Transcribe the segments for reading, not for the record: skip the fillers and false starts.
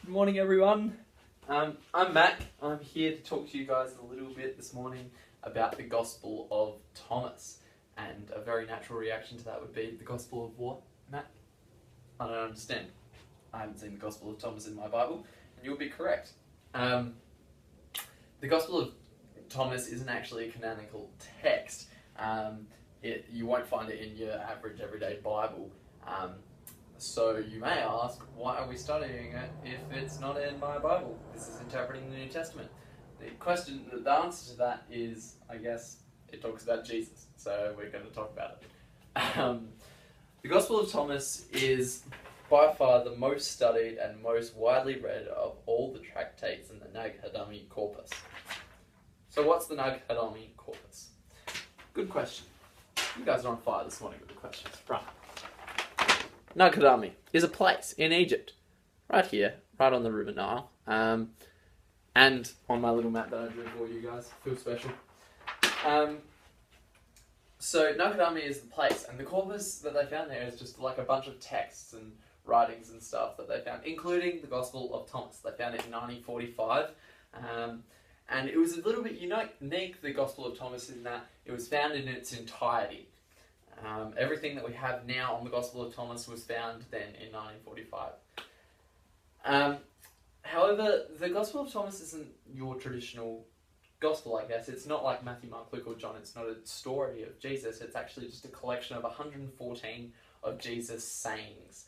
Good morning, everyone. I'm Mac. I'm here to talk to you guys a little bit this morning about the Gospel of Thomas. And a very natural reaction to that would be, the Gospel of what, Mac? I don't understand. I haven't seen the Gospel of Thomas in my Bible, and you'll be correct. The Gospel of Thomas isn't actually a canonical text. You won't find it in your average everyday Bible. So you may ask, why are we studying it if it's not in my Bible? This is interpreting the New Testament. The answer to that is, I guess, it talks about Jesus. So we're going to talk about it. The Gospel of Thomas is by far the most studied and most widely read of all the tractates in the Nag Hammadi corpus. So what's the Nag Hammadi corpus? Good question. You guys are on fire this morning with the questions. Right. Nag Hammadi is a place in Egypt, right here, right on the River Nile, and on my little map that I drew for you guys. Feel special. So Nag Hammadi is the place, and the corpus that they found there is just like a bunch of texts and writings and stuff that they found, including the Gospel of Thomas. They found it in 1945, and it was a little bit unique, the Gospel of Thomas, in that it was found in its entirety. Everything that we have now on the Gospel of Thomas was found then in 1945. However, the Gospel of Thomas isn't your traditional Gospel, I guess. It's not like Matthew, Mark, Luke, or John. It's not a story of Jesus. It's actually just a collection of 114 of Jesus' sayings,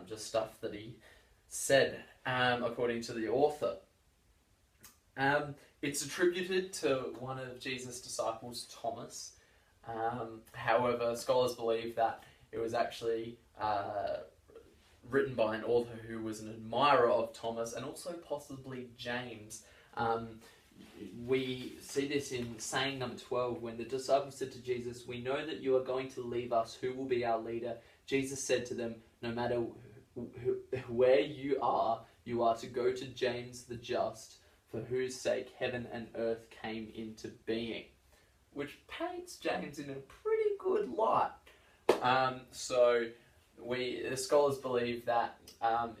just stuff that he said, according to the author. It's attributed to one of Jesus' disciples, Thomas. However, scholars believe that it was actually written by an author who was an admirer of Thomas and also possibly James. We see this in saying number 12, when the disciples said to Jesus, "We know that you are going to leave us. Who will be our leader?" Jesus said to them, "No matter where you are to go to James the just, for whose sake heaven and earth came into being." Which paints James in a pretty good light. The scholars believe that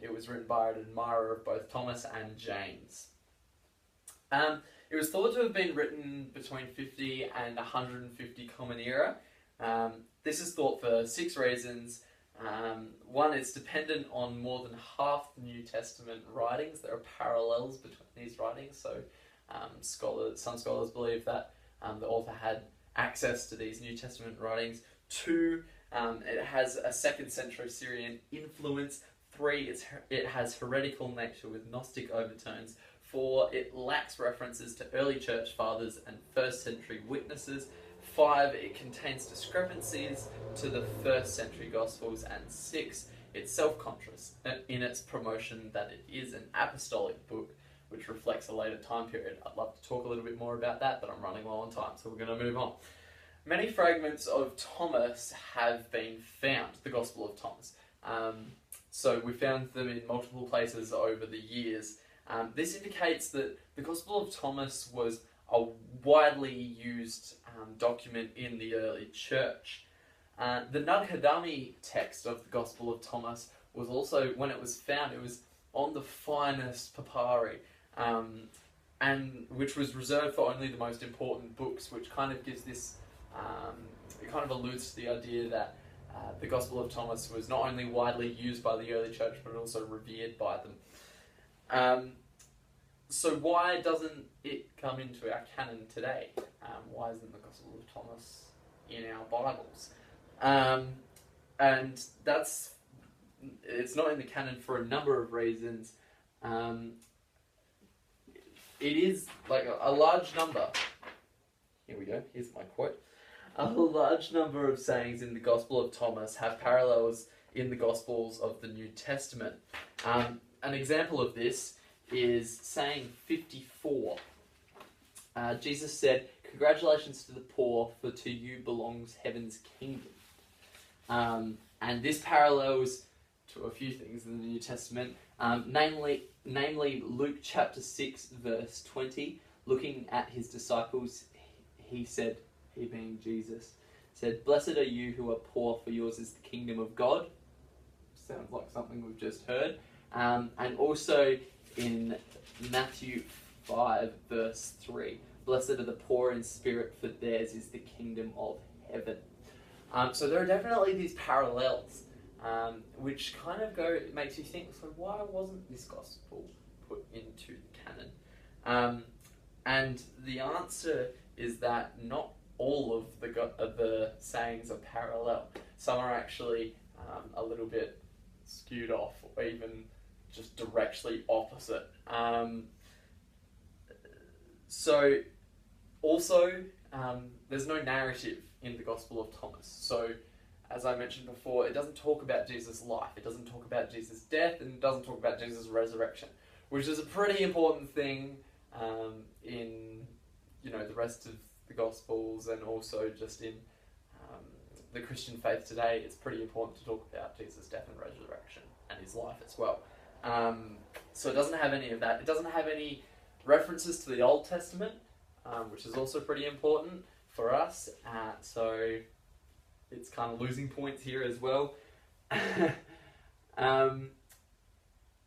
it was written by an admirer of both Thomas and James. It was thought to have been written between 50 and 150 Common Era. This is thought for 6 reasons. One, it's dependent on more than half the New Testament writings. There are parallels between these writings, so some scholars believe that the author had access to these New Testament writings. 2, it has a 2nd century Syrian influence. 3, it has heretical nature with Gnostic overtones. 4, it lacks references to early church fathers and 1st century witnesses. 5, it contains discrepancies to the 1st century Gospels. And 6, it's self-conscious in its promotion that it is an apostolic book, which reflects a later time period. I'd love to talk a little bit more about that, but I'm running low on time, so we're going to move on. Many fragments of Thomas have been found, the Gospel of Thomas. So we found them in multiple places over the years. This indicates that the Gospel of Thomas was a widely used document in the early church. The Nag Hammadi text of the Gospel of Thomas was also, when it was found, it was on the finest papyri, and which was reserved for only the most important books, which kind of gives this, it kind of alludes to the idea that the Gospel of Thomas was not only widely used by the early church, but also revered by them. So why doesn't it come into our canon today? Why isn't the Gospel of Thomas in our Bibles? And it's not in the canon for a number of reasons. It is like a large number. Here we go, here's my quote. A large number of sayings in the Gospel of Thomas have parallels in the Gospels of the New Testament. An example of this is saying 54. Jesus said, "Congratulations to the poor, for to you belongs heaven's kingdom." And this parallels to a few things in the New Testament, namely Luke chapter 6 verse 20. Looking at his disciples, he said, he being Jesus, said, "Blessed are you who are poor, for yours is the kingdom of God." Sounds like something we've just heard. And also in Matthew 5, verse 3. Blessed are the poor in spirit, for theirs is the kingdom of heaven. So there are definitely these parallels, which kind of makes you think, so why wasn't this gospel put into the canon? And the answer is that not all of the sayings are parallel. Some are actually a little bit skewed off, or even just directly opposite. So also, there's no narrative in the Gospel of Thomas. So, as I mentioned before, it doesn't talk about Jesus' life, it doesn't talk about Jesus' death, and it doesn't talk about Jesus' resurrection, which is a pretty important thing in the rest of the Gospels, and also just in the Christian faith today. It's pretty important to talk about Jesus' death and resurrection and his life as well. So it doesn't have any of that. It doesn't have any references to the Old Testament, which is also pretty important for us. So it's kind of losing points here as well. And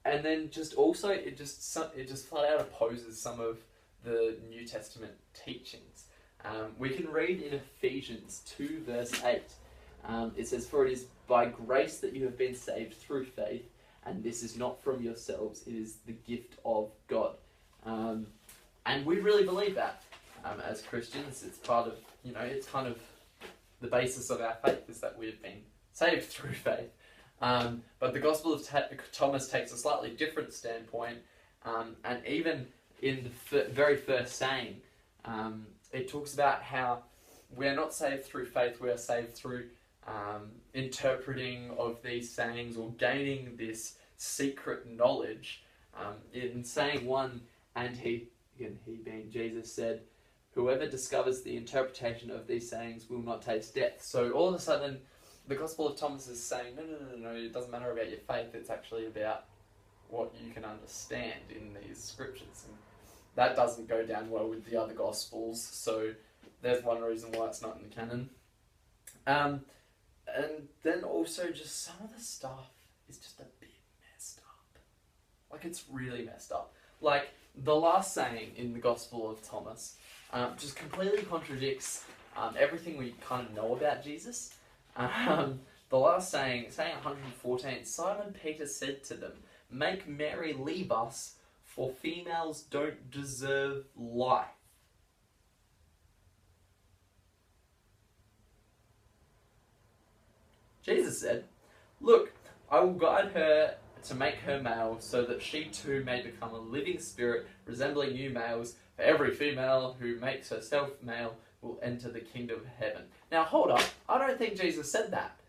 then just also, it just flat out opposes some of the New Testament teachings. We can read in Ephesians 2 verse 8. It says, "For it is by grace that you have been saved through faith, and this is not from yourselves, it is the gift of God." And we really believe that as Christians. It's part of, it's kind of the basis of our faith, is that we've been saved through faith. But the Gospel of Thomas takes a slightly different standpoint, and even in the very first saying, it talks about how we are not saved through faith, we are saved through interpreting of these sayings, or gaining this secret knowledge. In saying 1, and he being Jesus, said, "Whoever discovers the interpretation of these sayings will not taste death." So all of a sudden, the Gospel of Thomas is saying, no, it doesn't matter about your faith, it's actually about what you can understand in these scriptures. And that doesn't go down well with the other Gospels, so there's one reason why it's not in the canon. And then also, just some of the stuff is just a bit messed up. Like, it's really messed up. Like, the last saying in the Gospel of Thomas just completely contradicts everything we kind of know about Jesus. The last saying 114, "Simon Peter said to them, 'Make Mary leave us, for females don't deserve life.'" Jesus said, "Look, I will guide her to make her male, so that she too may become a living spirit, resembling new males. For every female who makes herself male will enter the kingdom of heaven." Now, hold up. I don't think Jesus said that.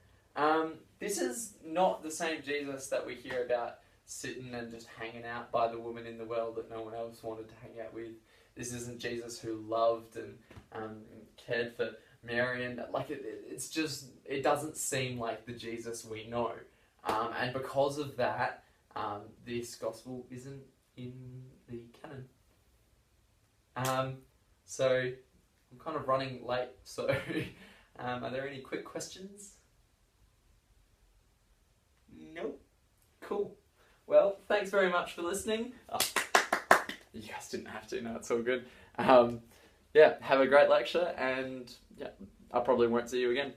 This is not the same Jesus that we hear about sitting and just hanging out by the woman in the well that no one else wanted to hang out with. This isn't Jesus who loved and cared for Mary, and it doesn't seem like the Jesus we know. And because of that, this gospel isn't in the canon. So I'm kind of running late, so are there any quick questions? Nope. Cool. Well, thanks very much for listening. Oh, you guys didn't have to, no, it's all good. Have a great lecture, and I probably won't see you again.